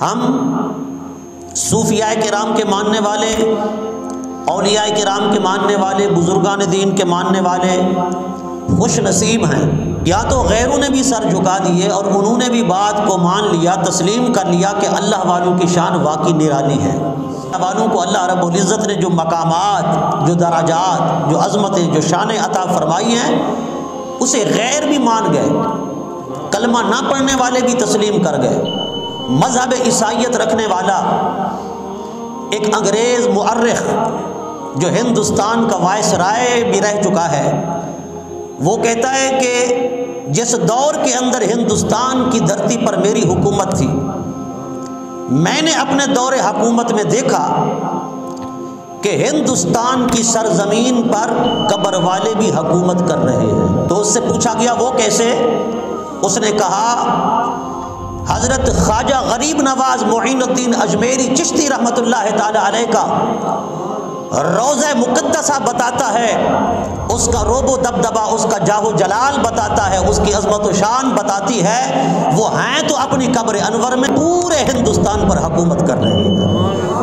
ہم صوفیاء کرام کے ماننے والے، اولیاء کرام کے ماننے والے، بزرگان دین کے ماننے والے خوش نصیب ہیں۔ یا تو غیروں نے بھی سر جھکا دیے اور انہوں نے بھی بات کو مان لیا، تسلیم کر لیا کہ اللہ والوں کی شان واقعی نرالی ہے۔ اللہ والوں کو اللہ رب العزت نے جو مقامات، جو درجات، جو عظمتیں، جو شانیں عطا فرمائی ہیں، اسے غیر بھی مان گئے، کلمہ نہ پڑھنے والے بھی تسلیم کر گئے۔ مذہب عیسائیت رکھنے والا ایک انگریز مورخ جو ہندوستان کا وائسرائے بھی رہ چکا ہے، وہ کہتا ہے کہ جس دور کے اندر ہندوستان کی دھرتی پر میری حکومت تھی، میں نے اپنے دور حکومت میں دیکھا کہ ہندوستان کی سرزمین پر قبر والے بھی حکومت کر رہے ہیں۔ تو اس سے پوچھا گیا وہ کیسے؟ اس نے کہا حضرت خواجہ غریب نواز معین الدین اجمیری چشتی رحمۃ اللہ تعالی علیہ کا روضہ مقدسہ بتاتا ہے، اس کا روب و دبدبہ، اس کا جاہ و جلال بتاتا ہے، اس کی عظمت و شان بتاتی ہے۔ وہ ہیں تو اپنی قبر انور میں پورے ہندوستان پر حکومت کر رہے ہیں۔